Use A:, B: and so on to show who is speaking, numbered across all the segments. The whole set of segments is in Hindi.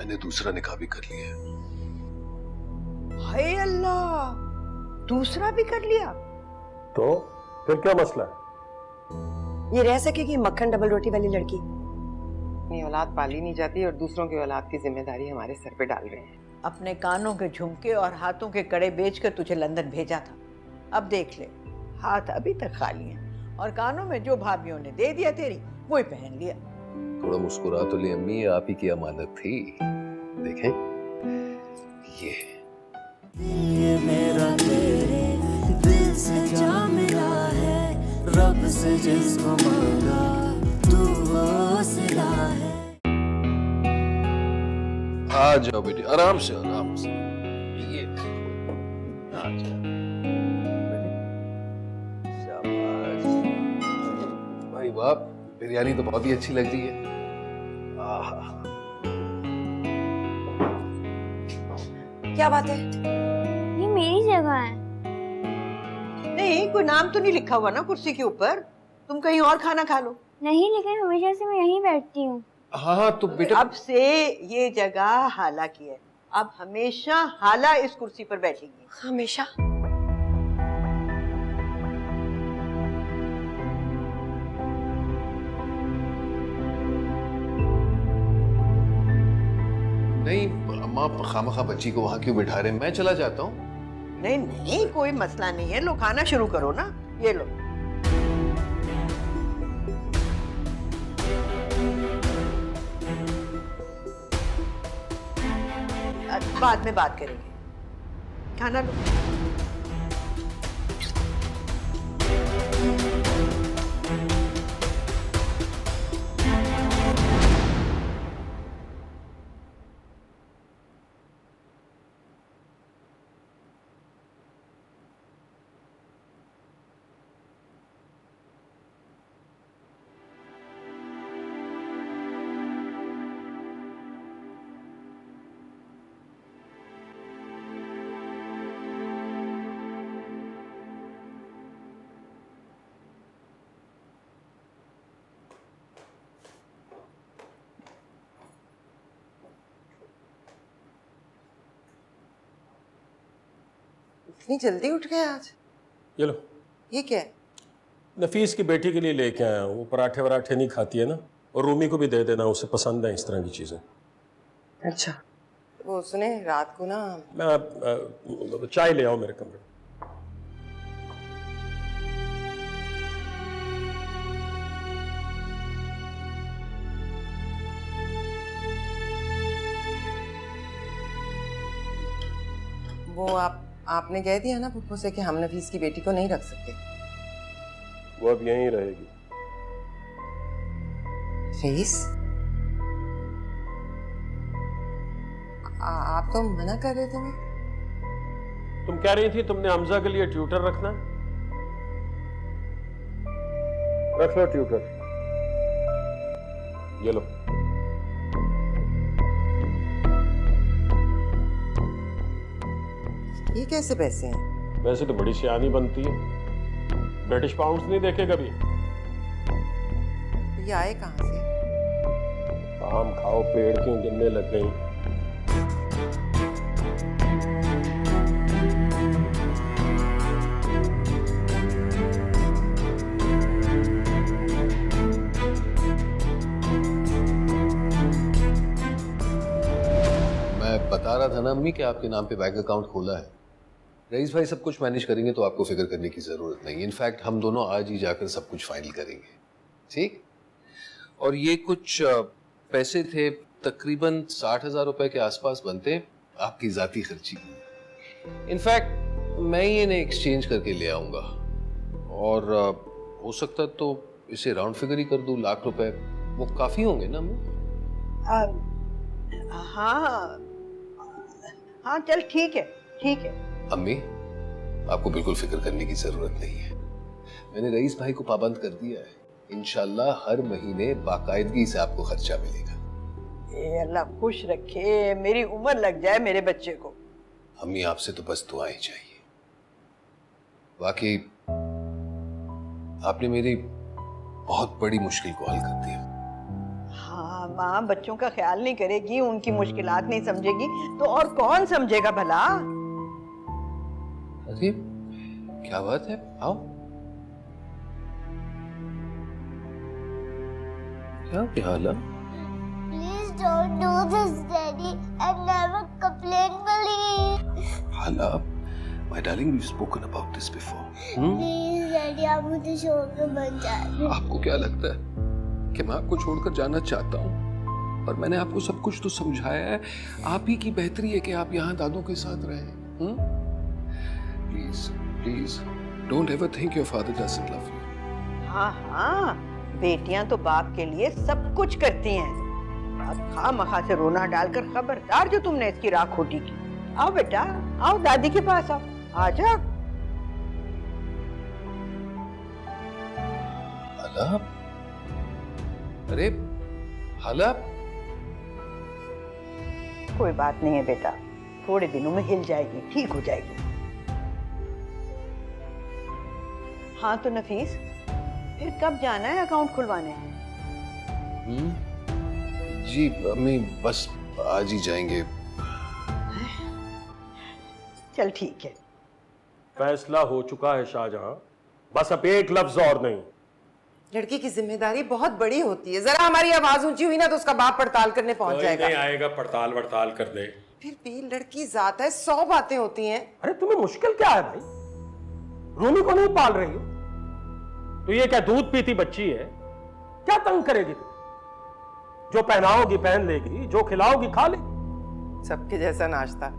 A: मैंने दूसरा निकाह भी कर लिया है।
B: हाय अल्लाह, दूसरा भी कर लिया?
C: तो फिर क्या मसला है?
D: ये रह सकेगी मक्खन डबल रोटी वाली लड़की?
E: अपनी औलाद पाली नहीं जाती और दूसरों की औलाद की जिम्मेदारी हमारे सर पे डाल रहे हैं।
B: अपने कानों के झुमके और हाथों के कड़े बेचकर तुझे लंदन भेजा था। अब देख ले, हाथ अभी तक खाली हैं और कानों में जो भाभीयों ने दे दिया तेरी वही पहन लिया।
A: थोड़ा मुस्कुरा तो ले अम्मी, ये आप ही की अमानत थी। देखें
F: ये मेरा तेरे दिल से जा मिला है, रब से जिसको मांगा तू वो सिला है।
A: आ जाओ बेटी, आराम से आराम से। ये आ जाओ शाबाश भाई, बाप बिरयानी तो बहुत ही अच्छी लग रही है।
D: क्या बात है?
G: ये मेरी जगह है।
B: नहीं, कोई नाम तो नहीं लिखा हुआ ना कुर्सी के ऊपर? तुम कहीं और खाना खा लो।
G: नहीं, लेकिन हमेशा से मैं यहीं बैठती हूँ।
A: हाँ तो बेटा,
B: अब से ये जगह हाला की है। अब हमेशा हाला इस कुर्सी पर बैठेगी।
D: हमेशा?
A: नहीं अम्मा, खामखा बच्ची को वहां क्यों बिठा रहे हैं? मैं चला जाता हूँ।
B: नहीं नहीं, कोई मसला नहीं है। लो खाना शुरू करो ना, ये लो। बाद में बात करेंगे, खाना लो।
E: इतनी जल्दी उठ गए आज?
C: ये लो,
E: ये क्या है?
C: नफीस की बेटी के लिए लेके आया हूँ। वो पराठे वराठे नहीं खाती है ना, और रूमी को भी दे देना, उसे पसंद है इस तरह की चीजें।
E: अच्छा, वो सुने रात को ना
C: मैं चाय ले आओ मेरे कमरे में।
E: वो आपने कह दिया ना पप्पू से कि हम नफीस की बेटी को नहीं रख सकते।
C: वो अब यहीं रहेगी।
E: फीस? आप तो मना कर रहे थे ना?
C: तुम कह रही थी तुमने हमजा के लिए ट्यूटर रखना। रख लो ट्यूटर, ये लो।
E: ये कैसे पैसे हैं?
C: वैसे तो बड़ी सियानी बनती है, ब्रिटिश पाउंड्स नहीं देखे कभी।
E: ये आए कहाँ से?
C: आम खाओ, पेड़ क्यों गिरने लग गई?
A: मैं बता रहा था ना अम्मी कि आपके नाम पे बैंक अकाउंट खोला है। रईस भाई सब कुछ मैनेज करेंगे तो आपको फिक्र करने की जरूरत नहीं। इनफैक्ट हम दोनों आज ही जाकर सब कुछ फाइनल करेंगे, ठीक? और ये कुछ पैसे थे, तकरीबन 60,000 रुपए के आसपास बनते, आपकी जाती खर्ची। इनफैक्ट मैं ही इन्हें एक्सचेंज करके ले आऊंगा, और हो सकता तो इसे राउंड फिगर ही कर दूं, लाख रुपए वो काफी होंगे ना अम्मी?
B: हाँ हाँ, चल ठीक है, ठीक है।
A: अम्मी, आपको बिल्कुल फिक्र करने की जरूरत नहीं है। मैंने रईस भाई को पाबंद कर दिया है। इंशाल्लाह हर महीने बाकायदगी से आपको खर्चा मिलेगा।
B: ए अल्लाह खुश रखे, मेरी उम्र लग जाए मेरे बच्चे को।
A: अम्मी आपसे तो बस दुआएं चाहिए। वाकई आपने मेरी बहुत बड़ी मुश्किल को हल कर दिया।
B: हाँ माँ बच्चों का ख्याल नहीं करेगी, उनकी मुश्किलात नहीं समझेगी तो और कौन समझेगा भला।
A: अरे क्या बात है, आओ। क्या हाल है?
H: Please don't do this, Daddy, and never complain, please.
A: हाला, my darling, we've spoken about this before.
H: Please, Daddy, आप मुझे छोड़ के मत जाना।
A: आपको क्या लगता है कि मैं आपको छोड़कर जाना चाहता हूँ? और मैंने आपको सब कुछ तो समझाया है। आप ही की बेहतरी है कि आप यहाँ दादू के साथ रहें। Please please don't ever think your father doesn't love you.
B: हाँ हाँ, बेटियां तो बाप के लिए सब कुछ करती हैं। अब खामखा से रोना डालकर खबरदार जो तुमने इसकी राह खोटी की। आओ बेटा, आओ दादी के पास आओ, आजा।
A: हाला, अरे हाला,
B: कोई बात नहीं है बेटा, थोड़े दिनों में हिल जाएगी, ठीक हो जाएगी। हाँ तो नफीस, फिर कब जाना है अकाउंट खुलवाने?
A: जी अम्मी, बस आज ही जाएंगे।
B: चल ठीक है।
C: फैसला हो चुका है शाहजहां, बस अब एक लफ्ज और नहीं।
E: लड़की की जिम्मेदारी बहुत बड़ी होती है, जरा हमारी आवाज ऊंची हुई ना तो उसका बाप पड़ताल करने पहुंच जाएगा।
C: नहीं आएगा पड़ताल वड़ताल कर दे।
E: फिर भी लड़की जात है, 100 बातें होती हैं।
C: अरे तुम्हें मुश्किल क्या है भाई? रूमी को नहीं पाल रही हो तो ये क्या दूध पीती बच्ची है? क्या तंग करेगी तुम? जो पहनाओगी पहन लेगी, जो खिलाओगी खा लेगी।
E: सबके जैसा नाश्ता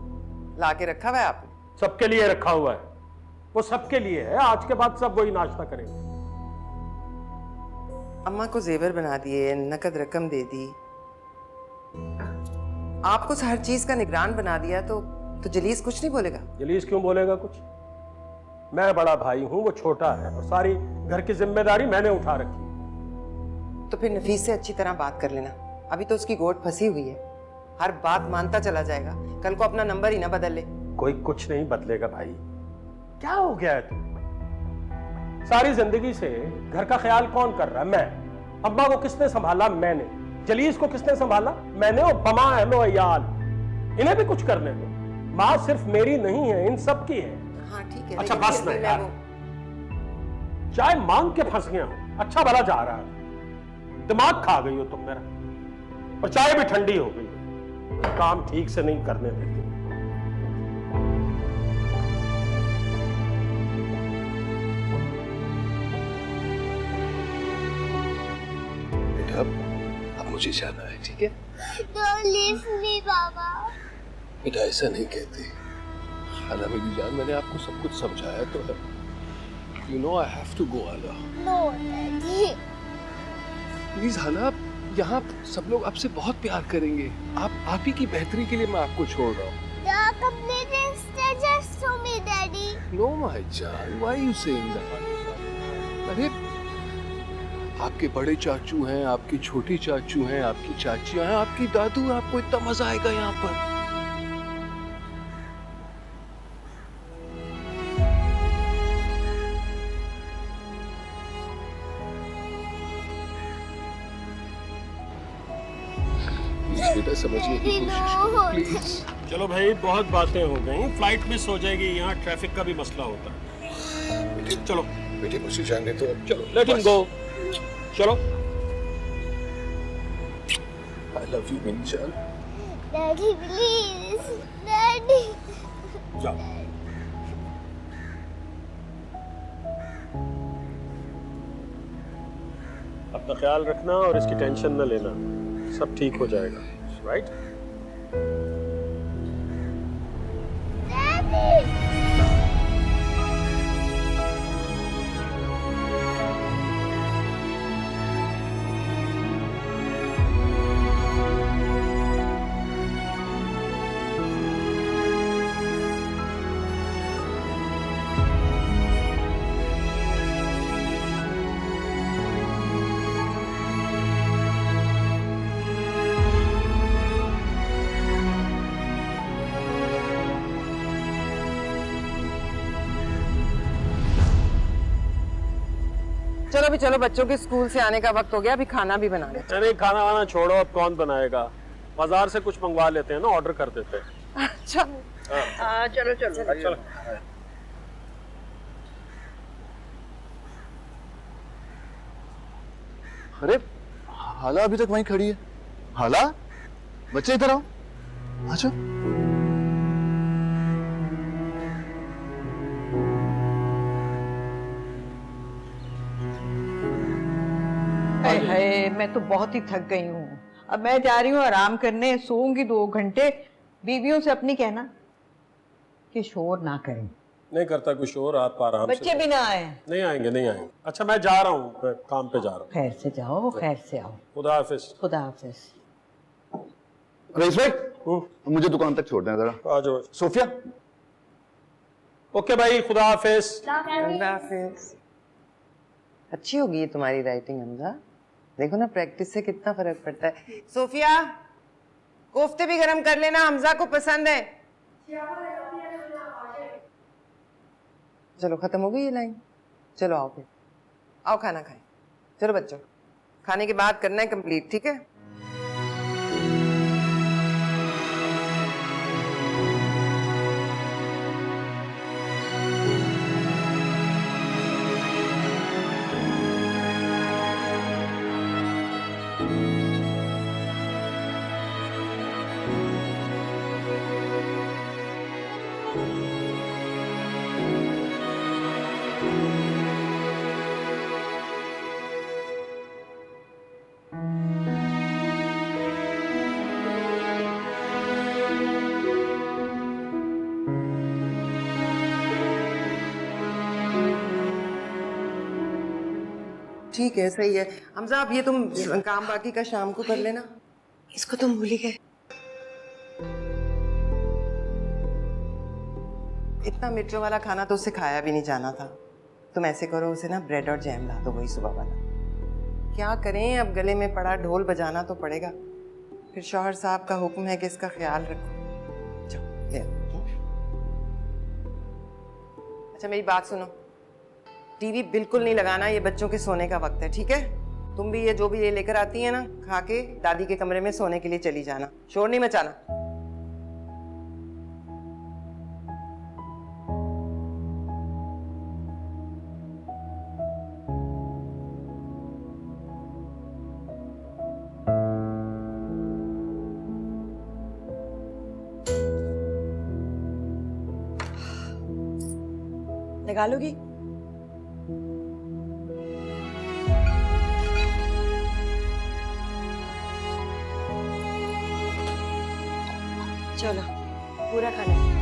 E: ला के रखा हुआ है आपने?
C: सबके लिए रखा हुआ है, वो सबके लिए है। आज के बाद सब वही नाश्ता करेंगे।
E: अम्मा को जेवर बना दिए, नकद रकम दे दी, आपको हर चीज का निगरान बना दिया, तो जलीस कुछ नहीं बोलेगा?
C: जलीस क्यों बोलेगा कुछ? मैं बड़ा भाई हूं, वो छोटा है, और सारी घर की जिम्मेदारी मैंने उठा रखी।
E: तो फिर नफीस से अच्छी तरह बात कर लेना, अभी तो उसकी गोद फंसी हुई है, हर बात मानता चला जाएगा, कल को अपना नंबर ही ना बदल ले।
C: कोई कुछ नहीं बदलेगा भाई। क्या हो गया है तुम? सारी जिंदगी से घर का ख्याल कौन कर रहा है? मैं। अम्मा को किसने संभाला? मैंने। जलीस को किसने संभाला? मैंने। और बमा अहलो अयाल, इन्हें भी कुछ करने दो। माँ सिर्फ मेरी नहीं है, इन सब की है।
E: हाँ ठीक है।
C: अच्छा बस नहीं यार, चाय मांग के फंस गया हूं, अच्छा भला जा रहा है, दिमाग खा गई हो तुम मेरा, और चाय भी ठंडी हो गई, काम ठीक से नहीं करने देती।
A: बेटा अब मुझे जाना है, ठीक है?
H: Don't leave me, Baba.
A: बेटा ऐसा नहीं कहते। हाला मेरी जान, मैंने आपको सब कुछ समझाया तो है। You know I have to go, हाला।
H: No, Daddy.
A: प्लीज हाला, यहाँ सब लोग आपसे बहुत प्यार करेंगे। आप ही की बेहतरी के लिए मैं आपको छोड़ रहा हूँ।
H: The complete is just to me, Daddy.
A: No, my जान, why you saying that? अरे आपके बड़े चाचू हैं, आपकी छोटी चाचू हैं, आपकी चाचियां हैं, आपकी दादू हैं, आपको इतना मजा आएगा यहाँ पर। बेटा समझने की कोशिश प्लीज।
C: चलो भाई, बहुत बातें हो गई, फ्लाइट मिस हो जाएगी, यहाँ ट्रैफिक का भी मसला होता है। चलो
A: बेटे मुझे जाने दो,
C: चलो, लेट हिम गो, चलो।
A: I love you मेरी जान।
H: Daddy, please. Daddy.
C: जाओ। अपना ख्याल रखना और इसकी टेंशन न लेना, सब ठीक हो जाएगा, राइट?
H: Daddy.
E: चलो भी चलो, बच्चों के स्कूल से आने का वक्त हो गया, अभी खाना भी बना ले।
C: अरे खाना वाना छोड़ो, अब कौन बनाएगा, बाजार से कुछ मंगवा लेते हैं ना, ऑर्डर कर देते हैं।
E: अच्छा
B: चलो चलो
C: चलो।
I: अरे हाला अभी तक वहीं खड़ी है। हाला, बच्चे इधर आओ। अच्छा
B: हाय, मैं तो बहुत ही थक गई हूँ। अब मैं जा रही हूँ आराम करने, सोऊंगी 2 घंटे। बीवियों से अपनी कहना कि शोर ना करें।
C: नहीं करता कुछ और, आप आराम से।
B: बच्चे भी ना आए।
C: नहीं आएंगे, नहीं आएंगे। अच्छा मैं जा रहा हूँ, मैं काम पे जा रहा हूँ।
B: खैर से जाओ, खैर से आओ।
C: खुदा हाफिज।
B: खुदा हाफिज।
I: रईस भाई, मुझे दुकान तक छोड़ दें जरा।
C: आ जाओ।
I: सोफिया।
C: ओके भाई, खुदा हाफिज।
E: खुदा हाफिज। अच्छी होगी ये तुम्हारी राइटिंग हमजा, देखो ना प्रैक्टिस से कितना फर्क पड़ता है। सोफिया, कोफ्ते भी गरम कर लेना, हमजा को पसंद है। चलो खत्म हो गई ये लाइन, चलो आओ फिर, आओ खाना खाएं। चलो बच्चों, खाने के बाद करना है कंप्लीट, ठीक है? ठीक है, सही है। हमजा अब ये तुम काम बाकी का शाम को कर लेना।
D: इसको तुम भूल ही गए।
E: इतना मिर्चों वाला खाना तो उससे खाया भी नहीं जाना था। तुम ऐसे करो, उसे ना ब्रेड और जैम ला दो, वही सुबह वाला। क्या करें, अब गले में पड़ा ढोल बजाना तो पड़ेगा। फिर शौहर साहब का हुक्म है कि इसका ख्याल रखो। चलो ले आओ। अच्छा मेरी बात सुनो, टीवी बिल्कुल नहीं लगाना, ये बच्चों के सोने का वक्त है, ठीक है? तुम भी ये जो भी ये लेकर आती है ना, खा के दादी के कमरे में सोने के लिए चली जाना, शोर नहीं मचाना।
D: लगा लोगी? चलो पूरा खाना है।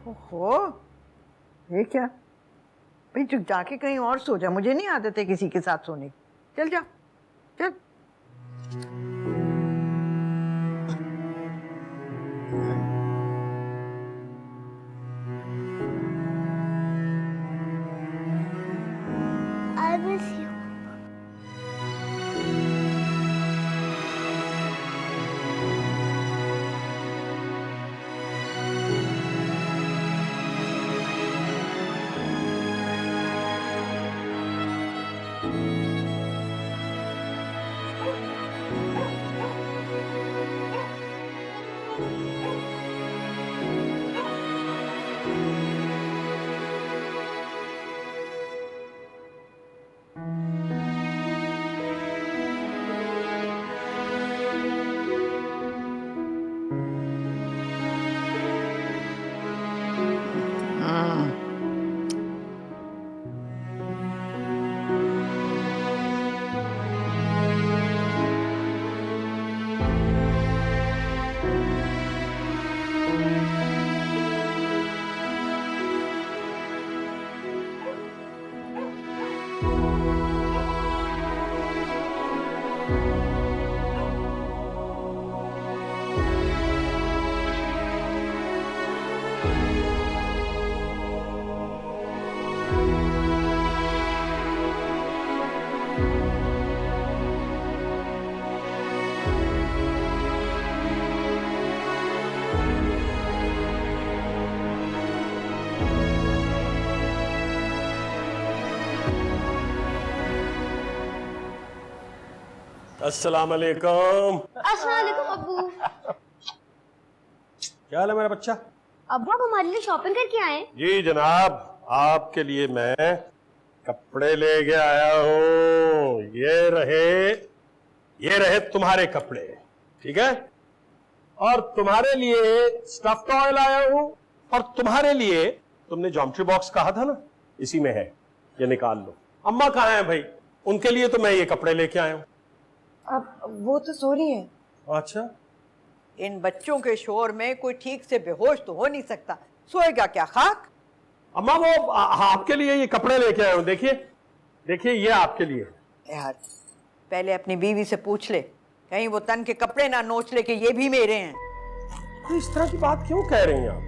B: ओहो, ये क्या भाई, तू जाके कहीं और सो जा, मुझे नहीं आदत है किसी के साथ सोने की। चल जा, चल।
H: I miss you.
C: अस्सलाम वालेकुम।
G: अस्सलाम वालेकुम अब्बू।
C: क्या हाल है मेरा बच्चा?
G: अब्बू आप हमारे लिए शॉपिंग करके आए?
C: जी जनाब, आपके लिए मैं कपड़े लेके आया हूँ। ये रहे तुम्हारे कपड़े, ठीक है? और तुम्हारे लिए स्टफ टॉय लाया हूँ, और तुम्हारे लिए तुमने ज्योमेट्री बॉक्स कहा था ना, इसी में है, ये निकाल लो। अम्मा कहाँ हैं भाई? उनके लिए तो मैं ये कपड़े लेके आया हूँ।
D: अब वो तो सो रही है।
C: अच्छा,
B: इन बच्चों के शोर में कोई ठीक से बेहोश तो हो नहीं सकता, सोएगा क्या खाक?
C: अम्मा वो आपके लिए ये कपड़े लेके आया हूँ, देखिए ये आपके लिए।
B: यार पहले अपनी बीवी से पूछ ले, कहीं वो तन के कपड़े ना नोच ले कि ये भी मेरे हैं।
C: तो इस तरह की बात क्यों कह रही हैं आप?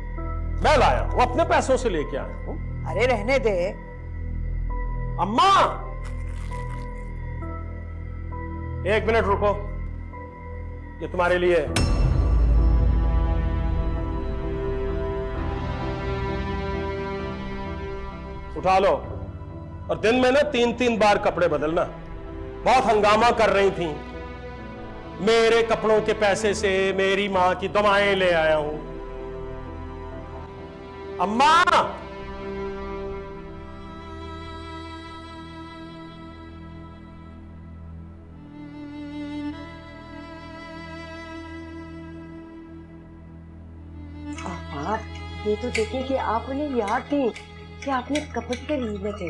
C: मैं लाया हूँ, अपने पैसों से लेके आया हूँ।
B: अरे रहने दे।
C: अम्मा एक मिनट रुको, ये तुम्हारे लिए है। उठा लो, और दिन में ना 3-3 बार कपड़े बदलना। बहुत हंगामा कर रही थी, मेरे कपड़ों के पैसे से मेरी मां की दवाएं ले आया हूं। अम्मा
D: ये तो देखिए कि आप उन्हें याद थी कि आपने कपड़े खरीदने थे।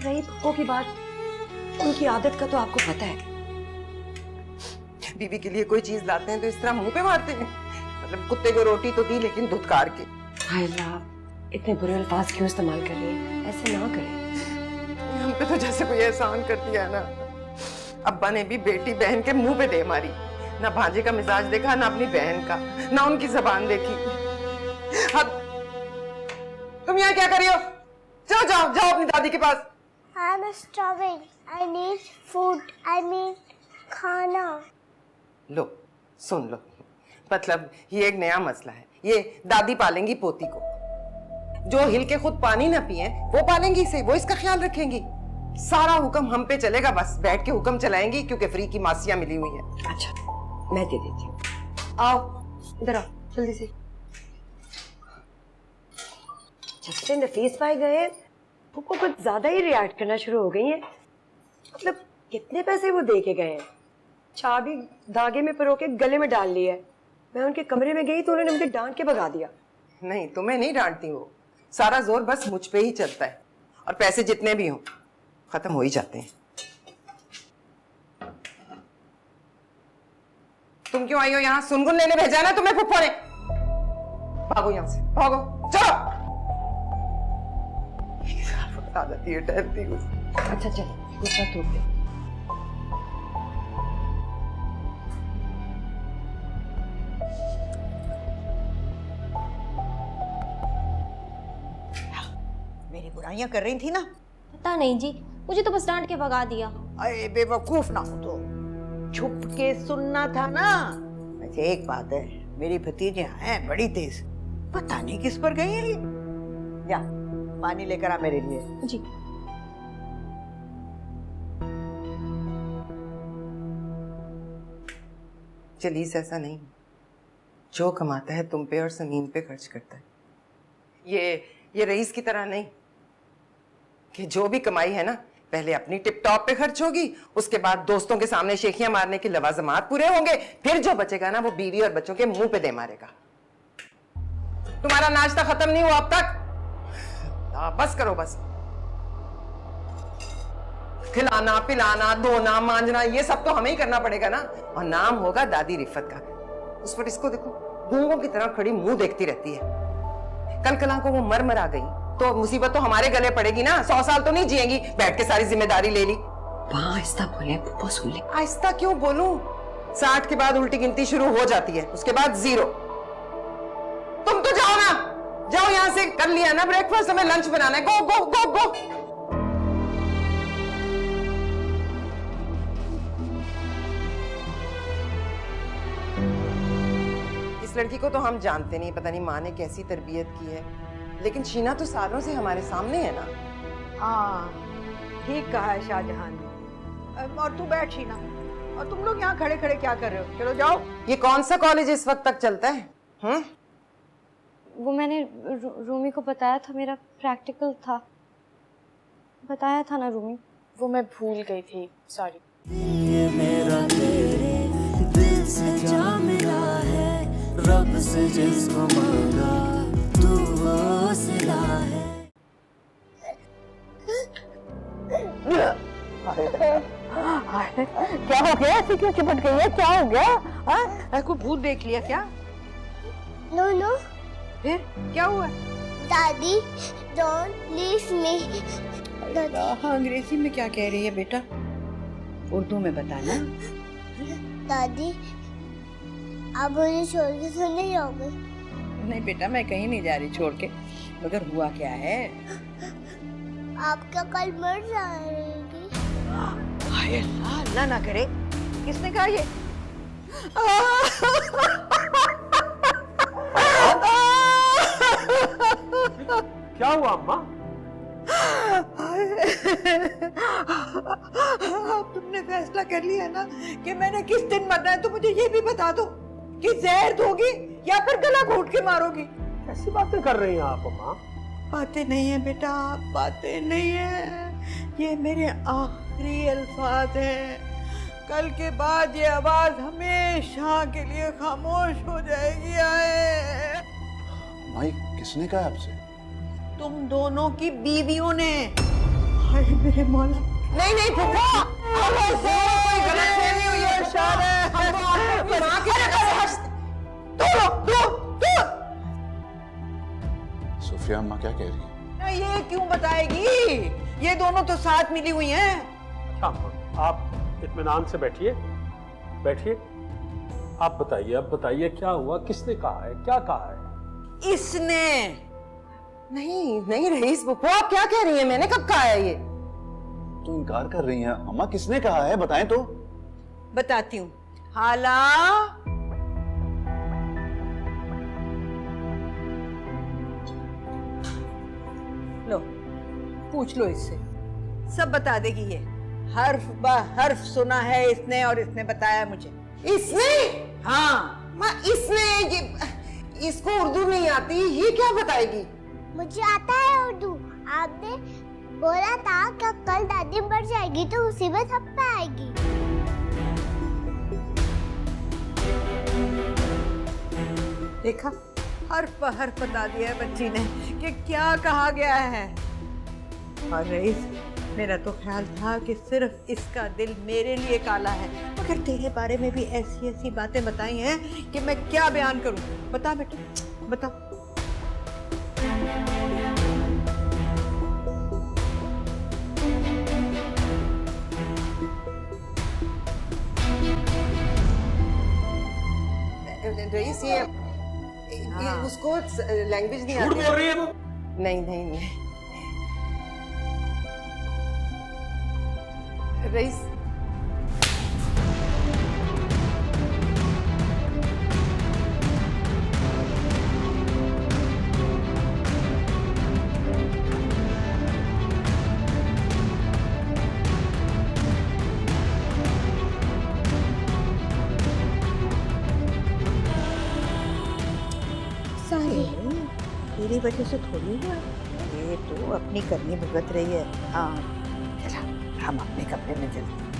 D: रही पप्पो की बात, उनकी आदत का तो आपको पता है।
E: बीवी के लिए कोई चीज लाते हैं तो इस तरह मुंह पे मारते हैं। मतलब कुत्ते को रोटी तो दी, लेकिन धुतकार के।
D: हाय अल्लाह, इतने बुरे अल्फाज क्यों इस्तेमाल कर रही हैं? ऐसे ना करें।
E: हम पे तो जैसे कोई एहसान कर दिया है ना। अब्बा ने भी बेटी बहन के मुंह पे दे मारी। ना भांजे का मिजाज देखा, ना अपनी बहन का, ना उनकी जबान देखी। अब तुम यहाँ क्या कर रही हो? चलो जाओ अपनी दादी के पास।
H: I'm starving. I need food. I need खाना।
E: लो सुन लो, मतलब ये एक नया मसला है। ये दादी पालेंगी पोती को। जो हिल के खुद पानी ना पिए वो पालेंगी इसे, वो इसका ख्याल रखेंगी। सारा हुक्म हम पे चलेगा, बस बैठ के हुक्म चलाएंगी, क्योंकि फ्री की मासियां मिली हुई हैं।
D: अच्छा मैं दे देती हूँ। आओ इधर आओ जल्दी से। जब से नफीस भाई गए पप्पो कुछ ज्यादा ही रिएक्ट करना शुरू हो गई हैं। मतलब कितने पैसे वो दे के गए हैं? चाबी धागे में परो के गले में डाल ली है। मैं उनके कमरे में गई तो उन्होंने मुझे डांट के भगा दिया।
E: नहीं, तुम्हें नहीं डांटती वो, सारा जोर बस मुझ पे ही चलता है। और पैसे जितने भी हों खत्म हो ही जाते हैं। तुम क्यों आई हो यहाँ? सुनगुन लेने भेजा ना तुम्हें फुफ्फो ने। भागो यहाँ से, भागो, चलो। आदत है डरती हूँ।
D: अच्छा चल दूसरा टूट दे।
B: मेरी बुराइयां कर रही थी ना?
G: पता नहीं जी, मुझे तो बस डांट के भगा दिया।
B: अरे बेवकूफ ना हो तो छुप के सुनना था ना। वैसे एक बात है, मेरी भतीजियां हैं बड़ी तेज, पता नहीं किस पर गई है। जा पानी लेकर आ मेरे लिए।
G: जी।
E: चलीस ऐसा नहीं, जो कमाता है तुम पे और समीन पे खर्च करता है। ये रईस की तरह नहीं कि जो भी कमाई है ना पहले अपनी टिप टॉप पे खर्च होगी, उसके बाद दोस्तों के सामने शेखियां मारने के लवाजमात पूरे होंगे, फिर जो बचेगा ना वो बीवी और बच्चों के मुंह पे दे मारेगा। तुम्हारा नाश्ता खत्म नहीं हुआ अब तक? बस करो बस। खिलाना पिलाना धोना मांजना ये सब तो हमें ही करना पड़ेगा ना। और नाम होगा दादी रिफत का। उस पर इसको देखो, गूंगों की तरह खड़ी मुंह देखती रहती है। कल कला को वो मर आ गई तो मुसीबत तो हमारे गले पड़ेगी ना। 100 साल तो नहीं जिएंगी, बैठ के सारी जिम्मेदारी ले ली।
D: आहिस्ता बोले पप्पो, सुन ले।
E: आहिस्ता क्यों बोलूं? 60 के बाद उल्टी गिनती शुरू हो जाती है, उसके बाद 0। तुम तो जाओ ना, जाओ यहां से। कर लिया ना ब्रेकफास्ट, हमें लंच बनाना है। गो गो गो गो। इस लड़की को तो हम जानते नहीं, पता नहीं माँ ने कैसी तरबियत की है, लेकिन शीना तो सालों से हमारे सामने है ना।
B: हाँ ठीक कहा है शाहजहां ने। और तू बैठ शीना, और तुम लोग यहाँ खड़े खड़े क्या कर रहे हो? चलो जाओ।
E: ये कौन सा कॉलेज इस वक्त तक चलता है?
G: वो मैंने रूमी को बताया था, मेरा प्रैक्टिकल था। बताया था ना रूमी।
J: वो मैं भूल गई थी, सॉरी।
F: ये मेरा तेरे दिल से जा मिला है, रब से जिसको मांगा तू वो सिला है।
B: क्या हो गया? ऐसे क्यों चिपट गई है? क्या हो गया? हाँ, कोई भूत देख लिया क्या?
H: No no.
B: फिर क्या हुआ?
H: दादी, डोंट लीव मी।
B: हाँ, अंग्रेजी में क्या कह रही है बेटा? उर्दू में बताना।
H: दादी, आप मुझे छोड़ के तो नहीं जाओगे?
B: नहीं बेटा, मैं कहीं नहीं जा रही छोड़ के। मगर हुआ क्या है?
H: आप क्या कल मर जाएगी?
B: हाय अल्लाह, अल्लाह ना करे। किसने कहा ये?
C: क्या हुआ अम्मा?
B: अब तुमने फैसला कर लिया ना कि मैंने किस दिन मरना है, तो मुझे ये भी बता दो कि जहर दोगी या फिर गला घोट के मारोगी।
C: कैसी बातें कर रही हैं आप अम्मा?
B: बातें नहीं है बेटा, बातें नहीं है, ये मेरे आखिरी अल्फाज हैं। कल के बाद ये आवाज हमेशा के लिए खामोश हो जाएगी। आए
I: माई, किसने कहा आपसे?
B: तुम दोनों की बीवियों ने। हाय मेरे मौला। नहीं नहीं फूफा, कोई गलतफहमी हुई है, शायद
I: सुफिया अम्मा क्या कह रही है?
B: ये क्यों बताएगी? ये दोनों तो साथ मिली हुई हैं।
C: अच्छा अम्मा, आप इत्मीनान से बैठिए, बैठिए। आप बताइए, अब बताइए क्या हुआ, किसने कहा है, क्या कहा है?
B: इसने।
E: नहीं नहीं रईस बुप्पो, आप क्या कह रही हैं? मैंने कब कहा है ये?
I: तो इनकार कर रही हैं अम्मा, किसने कहा है, बताएं तो।
B: बताती हूँ। हाला, लो पूछ लो इससे, सब बता देगी ये। हर्फ ब हर्फ सुना है इसने और इसने बताया मुझे।
E: इसने?
B: हाँ
E: माँ, इसने ये, इसको उर्दू नहीं आती, ये क्या बताएगी?
H: मुझे आता है उर्दू। आपने बोला था कि कल दादी मर जाएगी तो मुसीबत हम पे आएगी।
B: देखा, हर्फ ब हर्फ बता दिया है बच्ची ने कि क्या कहा गया है। और रईस, मेरा तो ख्याल था कि सिर्फ इसका दिल मेरे लिए काला है, मगर तेरे बारे में भी ऐसी ऐसी बातें बताई हैं कि मैं क्या बयान करूं। बता बेटा, बता।
E: रईस, ये उसको लैंग्वेज नहीं आती।
C: झूठ बोल रही है वो?
E: नहीं नहीं नहीं रईस,
B: तेरी वजह से थोड़ी हुआ, ये तो अपनी करनी भुगत रही है। हाँ चला, हम अपने कमरे में चलते हैं।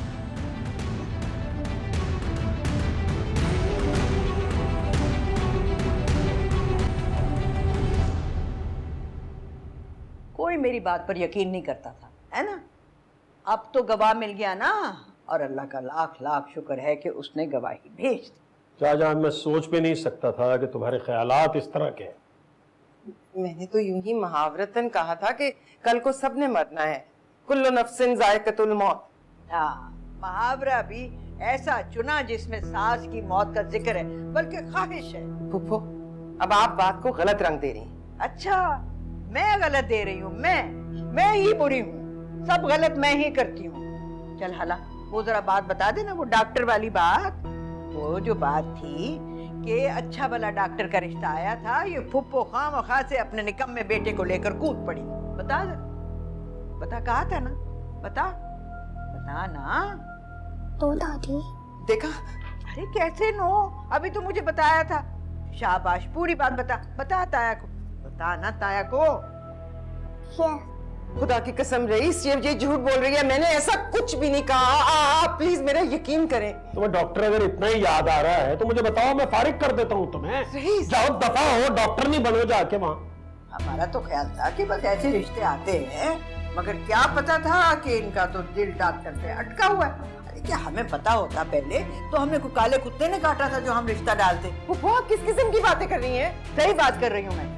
B: कोई मेरी बात पर यकीन नहीं करता था, है ना? अब तो गवाह मिल गया ना, और अल्लाह का लाख लाख शुक्र है कि उसने गवाही भेज दी।
C: शाहजहां, मैं सोच भी नहीं सकता था कि तुम्हारे ख्यालात इस तरह के हैं।
E: मैंने तो यूं ही मुहावरतन कहा था कि कल को सबने मरना है, कुल्लु नफ्सिन जायक़तुल मौत।
B: हाँ, मुहावरा भी ऐसा चुना जिसमें सास की मौत का जिक्र है, बल्कि ख्वाहिश है।
E: फूफो, अब आप बात को गलत रंग दे रही हैं।
B: अच्छा, मैं गलत दे रही हूँ? मैं ही बुरी हूँ, सब गलत मैं ही करती हूँ। चल हाला, वो जरा बात बता देना, वो डॉक्टर वाली बात। वो जो बात थी कि अच्छा भला डॉक्टर का रिश्ता आया था, ये फुप्पो खामखा से अपने निकम्मे बेटे को लेकर कूद पड़ी। बता दे, बता, कहा था ना, बता बता ना।
H: तो दादी,
E: देखा?
B: अरे कैसे नो, अभी तो मुझे बताया था। शाबाश, पूरी बात बता ताया को, बता ना ताया को।
E: खुदा की कसम रईस, ये झूठ बोल रही है, मैंने ऐसा कुछ भी नहीं कहा। आप प्लीज मेरा यकीन करें।
C: तुम्हें डॉक्टर अगर इतना ही याद आ रहा है तो मुझे बताओ, मैं फारिग कर देता हूँ तुम्हें। जाओ दफा हो, डॉक्टर नहीं बनो जाके वहाँ।
B: हमारा तो ख्याल था कि बस ऐसे रिश्ते आते हैं, मगर क्या पता था कि इनका तो दिल डॉक्टर पे अटका हुआ है। अरे क्या हमें पता होता पहले तो हमें को काले कुत्ते ने काटा था जो हम रिश्ता डालते।
E: फुप्पा किस किस्म की बातें कर रही हैं?
B: सही बात कर रही हूँ मैं।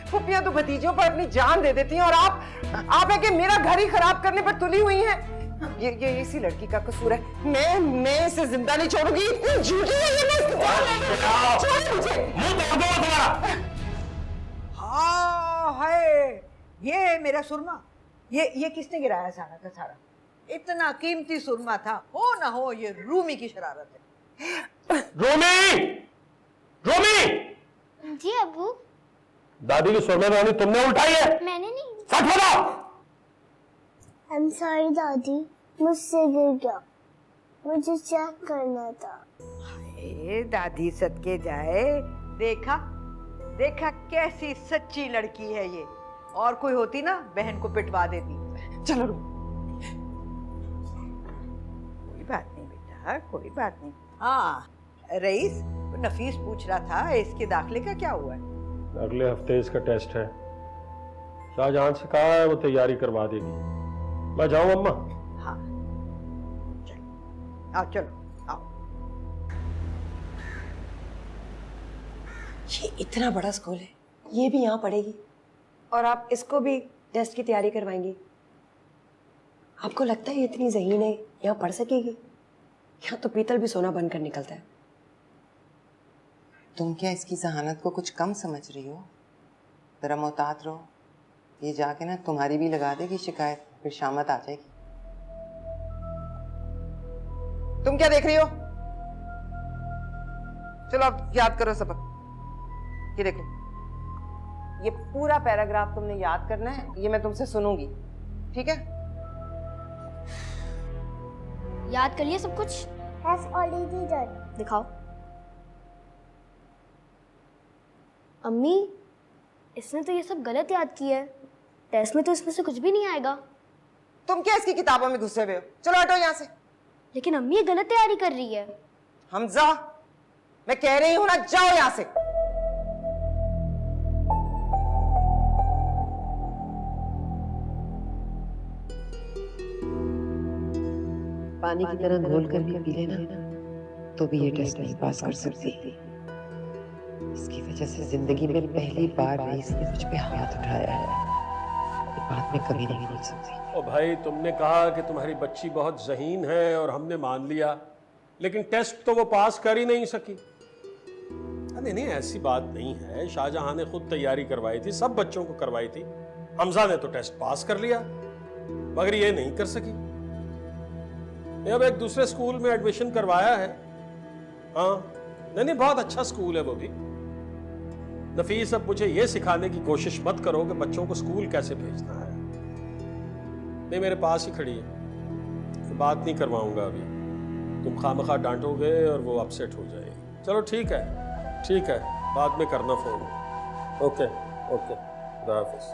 E: फुप्पियां तो भतीजों पर अपनी जान दे देती हैं और आप है कि मेरा घर ही खराब करने पर तुली हुई हैं। ये इसी लड़की का कसूर है। मैं इसे जिंदा नहीं छोड़ूंगी। इतनी झूठी है ये, मैं इसकी जान ले लूंगी। छोड़ मुझे।
B: हाँ है, ये है मेरा सुरमा। ये किसने गिराया सारा का सारा? इतना कीमती सुरमा था, हो ना हो ये रूमी की शरारत है।
H: रूमी! जी अबू।
C: दादी की सोमेदानी तुमने उठाई है?
H: मैंने नहीं।
C: सच बताओ।
H: I'm sorry दादी, मुझसे गिर गया, मुझे चेक करना था।
B: हाय दादी सदके जाए, देखा कैसी सच्ची लड़की है ये। और कोई होती ना बहन को पिटवा देती।
E: चलो
B: कोई बात नहीं बेटा, कोई बात नहीं। हाँ रईस, नफीस पूछ रहा था इसके दाखिले का क्या हुआ है?
C: अगले हफ्ते इसका टेस्ट है। शाहजहां से कहा है वो तैयारी करवा देगी। मैं जाऊं अम्मा?
B: हाँ चलो आओ।
D: ये इतना बड़ा स्कूल है, ये भी यहाँ पढ़ेगी और आप इसको भी टेस्ट की तैयारी करवाएंगी? आपको लगता है ये इतनी ज़हीन है, यहाँ पढ़ सकेगी? यहाँ तो पीतल भी सोना बनकर निकलता है।
E: तुम क्या इसकी जहानत को कुछ कम समझ रही हो? जरा मोहतात रहो, ये जाके ना तुम्हारी भी लगा देगी शिकायत, फिर शामत आ जाएगी। तुम क्या देख रही हो? चलो अब याद करो सबक। ये देखो, ये पूरा पैराग्राफ तुमने याद करना है, ये मैं तुमसे सुनूंगी, ठीक है?
H: याद कर लिया सब कुछ? Has already done.
J: दिखाओ। अम्मी, इसने तो ये सब गलत याद किया है। टेस्ट में तो इसमें से कुछ भी नहीं आएगा।
E: तुम क्या इसकी किताबों में घुसे हुए हो? चलो हटो यहाँ से।
J: लेकिन अम्मी ये गलत तैयारी कर रही है।
E: हमजा, मैं कह रही हूं ना, जाओ यहाँ से।
D: पानी की तरह घोल कर भी पी लेना तो भी ये टेस्ट नहीं पास कर सकती। इसकी वजह से जिंदगी में पहली बार रईस ने मुझ पे हाथ उठाया है। ये बात मैं कभी नहीं भूल सकती।
C: ओ भाई, तुमने कहा कि तुम्हारी बच्ची बहुत ज़हीन है और हमने मान लिया, लेकिन टेस्ट तो वो पास कर ही नहीं सकी। नहीं, ऐसी बात नहीं है। शाहजहां ने खुद तैयारी करवाई थी, सब बच्चों को करवाई थी। हमजा ने तो टेस्ट पास कर लिया, मगर ये नहीं कर सकी। अब एक दूसरे स्कूल में एडमिशन करवाया है। हाँ, नहीं, बहुत अच्छा स्कूल है वो भी। नफीस, अब मुझे ये सिखाने की कोशिश मत करो कि बच्चों को स्कूल कैसे भेजना है। नहीं, मेरे पास ही खड़ी है, तो बात नहीं करवाऊंगा अभी। तुम खामखा डांटोगे और वो अपसेट हो जाएगी। चलो ठीक है, बाद में करना फोन। ओके, खुदा हाफिज़।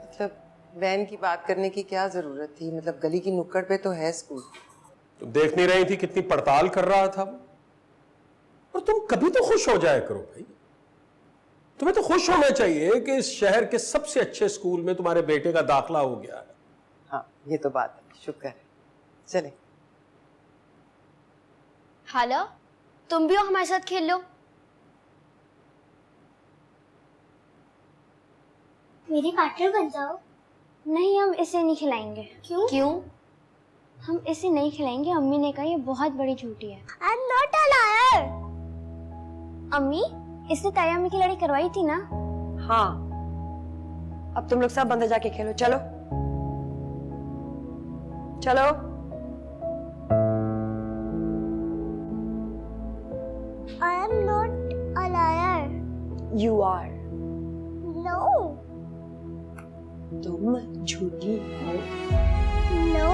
E: मतलब वैन की बात करने की क्या जरूरत थी? मतलब गली की नुक्कड़ पे तो है स्कूल।
C: तुम देख नहीं रही थी कितनी पड़ताल कर रहा था वो? और तुम कभी तो खुश हो जाया करो भाई। तुम्हें तो खुश होना चाहिए कि इस शहर के सबसे अच्छे स्कूल में तुम्हारे बेटे का दाखला हो गया है।
E: हाँ, ये तो बात है, शुक्र है। चले।
J: हाला, तुम भी हो हमारे साथ खेल लो।
H: मेरी पार्टनर बन जाओ।
J: नहीं, हम इसे नहीं खिलाएंगे। क्यों? हम इसे नहीं खिलाएंगे। अम्मी ने कहा ये बहुत बड़ी झूठी है।
H: I'm not a liar.
J: अम्मी, इसने ताया अम्मी की लड़ाई करवाई थी ना?
D: हाँ, अब तुम लोग सब अंदर जाके खेलो। चलो चलो।
H: I am not a liar.
D: You are.
H: No.
D: तुम झूठी हो।
H: No.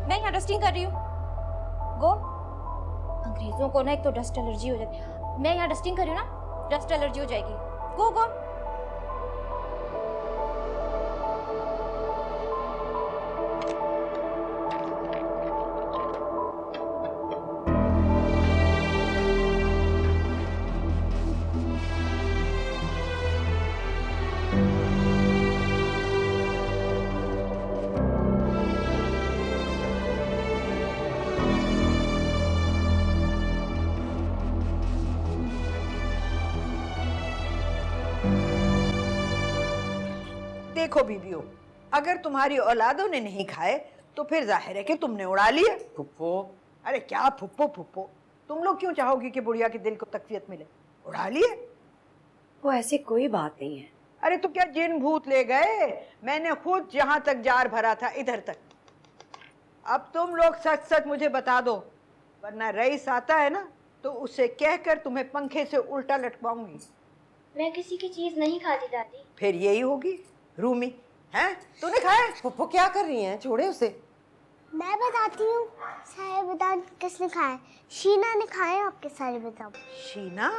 G: मैं यहाँ डस्टिंग कर रही हूँ। गो। अंग्रेजों को ना एक तो डस्ट एलर्जी हो जाती है। मैं यहाँ डस्टिंग कर रही हूँ ना, डस्ट एलर्जी हो जाएगी। गो गो।
B: देखो बीबियों, अगर तुम्हारी औलादों ने नहीं खाए तो फिर जाहिर है कि तुमने उड़ा लिए।
E: फुप्पो,
B: अरे क्या फुप्पो फुप्पो, तुम लोग क्यों चाहोगी कि बुढ़िया के दिल को तकवीयत मिले? उड़ा लिए।
D: वो ऐसी कोई बात नहीं है।
B: अरे तो क्या जिन भूत ले गए? मैंने खुद जहां तक जार भरा था इधर तक। अब तुम लोग सच सच मुझे बता दो, वरना रईस आता है ना तो उससे कहकर तुम्हें पंखे से उल्टा लटकाऊंगी।
J: मैं किसी की चीज नहीं खाती दादी।
B: फिर यही होगी रूमी, हैं? तूने खाया?
E: फुप्पो क्या कर रही हैं? छोड़े उसे।
H: मैं बताती हूँ सारे बादाम किसने खाए। शीना ने खाए आपके सारे बादाम।
B: शीना?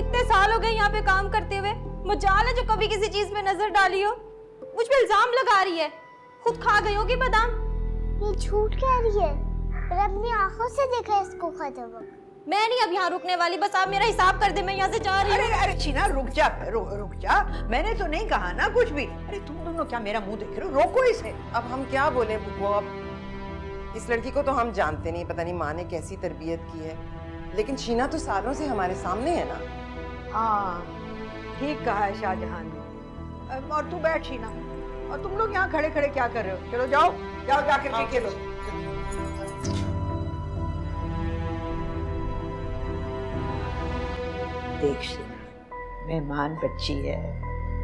G: इतने साल हो गए यहाँ पे काम करते हुए, मुजाल है जो कभी किसी चीज पे नजर डाली हो। मुझ पे इल्जाम लगा रही है, खुद खा गई होगी बादाम।
H: ये झूठ कह रही है, पर अपनी आंखों से देखा इसको खाते वक्त।
G: मैं नहीं अब यहाँ रुकने वाली, बस आप मेरा हिसाब कर दे, मैं यहाँ से जा रही हूँ।
B: अरे अरे शीना रुक जा, रुक जा, मैंने तो नहीं कहा ना कुछ भी। अरे तुम दोनों क्या मेरा मुंह देख रहे हो? रोको इसे।
E: अब हम क्या बोले फुप्पो? अब इस लड़की को तो हम जानते नहीं, पता नहीं माँ ने कैसी तरबियत की है, लेकिन शीना तो सालों से हमारे सामने है ना।
B: हाँ ठीक कहा है शाहजहां ने। और तू बैठ शीना, और तुम लोग यहाँ खड़े खड़े क्या कर रहे हो? चलो जाओ जाओ, जाकर के खेलो। देख शीना, मेहमान बच्ची है,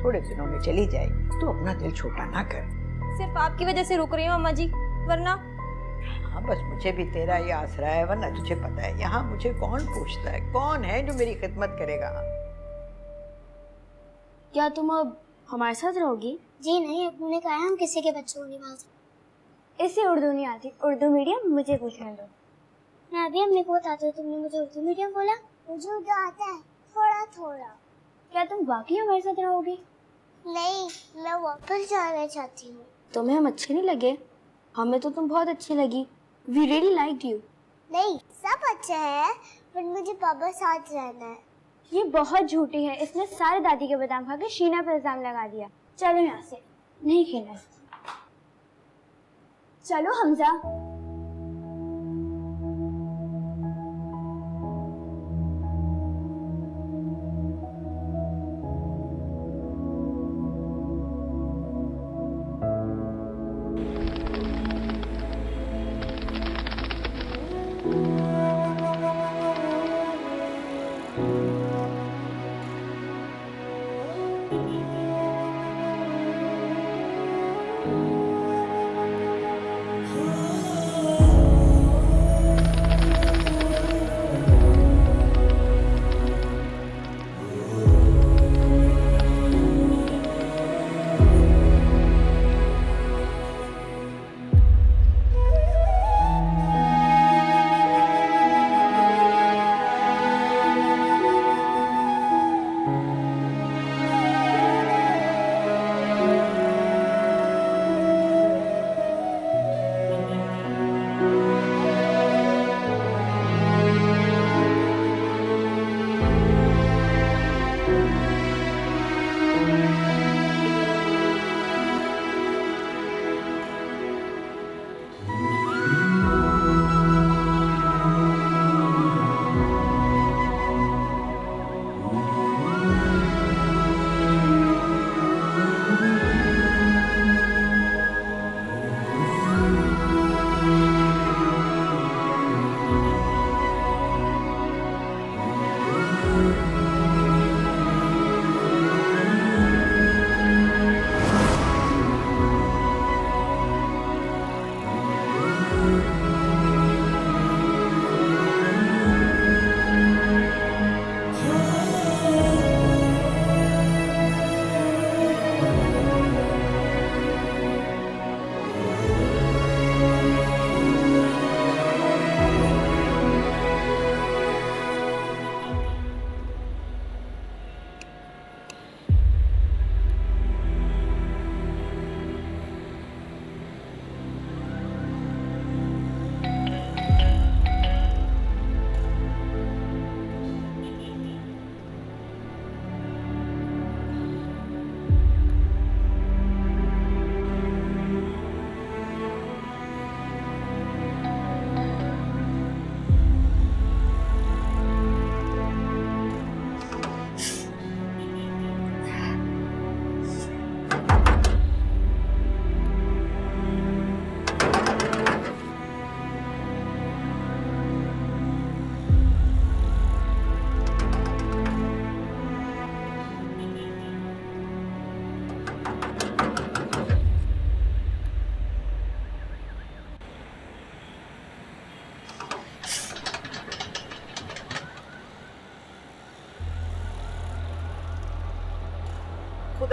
B: थोड़े दिनों में चली जाएगी, तो अपना दिल छोटा ना कर।
G: सिर्फ आपकी वजह से रुक रही हूँ अम्मा जी, वरना।
B: हाँ बस मुझे भी तेरा ये आसरा है, वरना तुझे पता है यहाँ मुझे कौन पूछता है, कौन है जो मेरी खिदमत करेगा।
J: क्या तुम अब हमारे साथ रहोगी? जी नहीं, अपने ने कहा हम किसी के बच्चों को नहीं पाल सकते। इसे उर्दू नहीं आती, उर्दू मीडियम मुझे पूछने दो। मैं अभी अम्मी को बताती हूँ, तुमने मुझे उर्दू मीडियम बोला।
H: मुझे उर्दू आता है थोड़ा थोड़ा।
J: क्या तुम वाकई हमारे साथ रहोगी?
H: नहीं, मैं वापस जाना चाहती हूँ।
J: तुम्हें हम अच्छे नहीं लगे? हमें तो तुम बहुत अच्छी लगी। We really liked you.
H: नहीं, सब अच्छा है, पर मुझे पापा साथ रहना है।
J: ये बहुत झूठी है, इसने सारे दादी के बादाम खा के शीना पर इल्जाम लगा दिया। चलो यहाँ से, नहीं खेलना। चलो हमजा।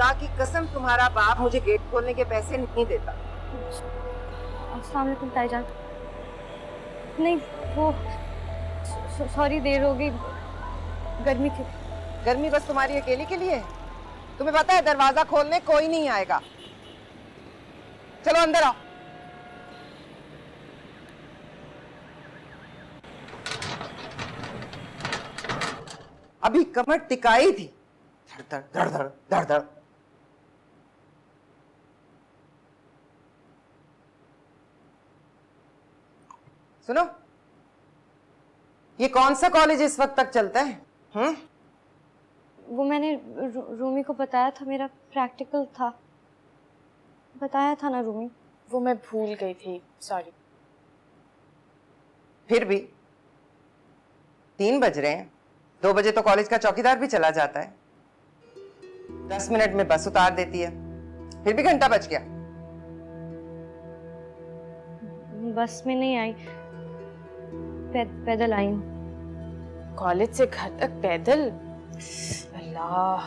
E: खुदा की कसम तुम्हारा बाप मुझे गेट खोलने के पैसे नहीं देता।
D: अस्सलाम वालेकुम ताईजान। नहीं वो सॉरी देर हो गई, गर्मी थी।
E: गर्मी बस तुम्हारी अकेली के लिए है? तुम्हें पता है दरवाजा खोलने कोई नहीं आएगा। चलो अंदर आओ। अभी कमर टिकाई थी, धड़ धड़ धड़ धड़ धड़। सुनो, ये कौन सा कॉलेज इस वक्त तक चलता है?
D: वो मैंने रूमी को बताया था, मेरा प्रैक्टिकल था। बताया था ना रूमी।
G: वो मैं भूल गई थी, सॉरी।
E: फिर भी 3 बज रहे हैं, 2 बजे तो कॉलेज का चौकीदार भी चला जाता है। 10 मिनट में बस उतार देती है, फिर भी घंटा बज गया।
D: बस में नहीं आई, पैदल आई हूँ।
G: कॉलेज से घर तक पैदल? अल्लाह,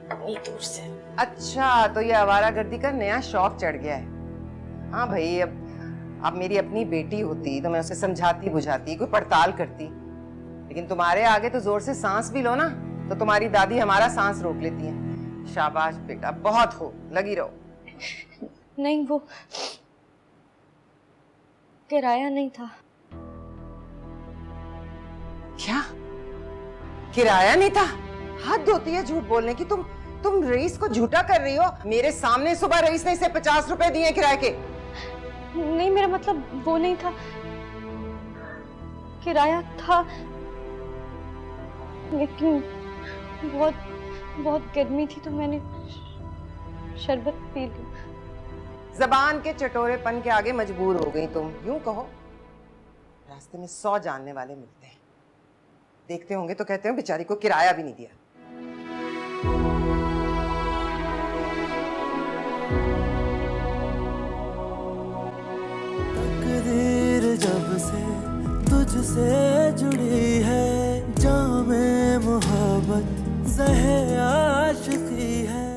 G: इतनी दूर से।
E: अच्छा, तो ये आवारागर्दी का नया शौक चढ़ गया है। हाँ भाई, अब मेरी अपनी बेटी होती तो मैं उसे समझाती बुझाती, कोई पड़ताल करती, लेकिन तुम्हारे आगे तो जोर से सांस भी लो ना तो तुम्हारी दादी हमारा सांस रोक लेती है। शाबाश बेटा, बहुत हो, लगी रहो।
D: नहीं, वो किराया नहीं था।
E: क्या किराया नहीं था? हद होती है झूठ बोलने की। तुम रईस को झूठा कर रही हो। मेरे सामने सुबह रईस ने इसे 50 रुपए दिए किराए के।
D: नहीं, मेरा मतलब वो नहीं था, किराया था, लेकिन बहुत गर्मी थी तो मैंने शरबत पी ली।
E: जबान के चटोरेपन के आगे मजबूर हो गई तुम। यूं कहो, रास्ते में 100 जानने वाले मिलते हैं, देखते होंगे तो कहते हो बेचारी को किराया भी नहीं दिया।
F: तकदीर जब से तुझसे जुड़ी है, जामे मोहब्बत ज़हे आशिकी है।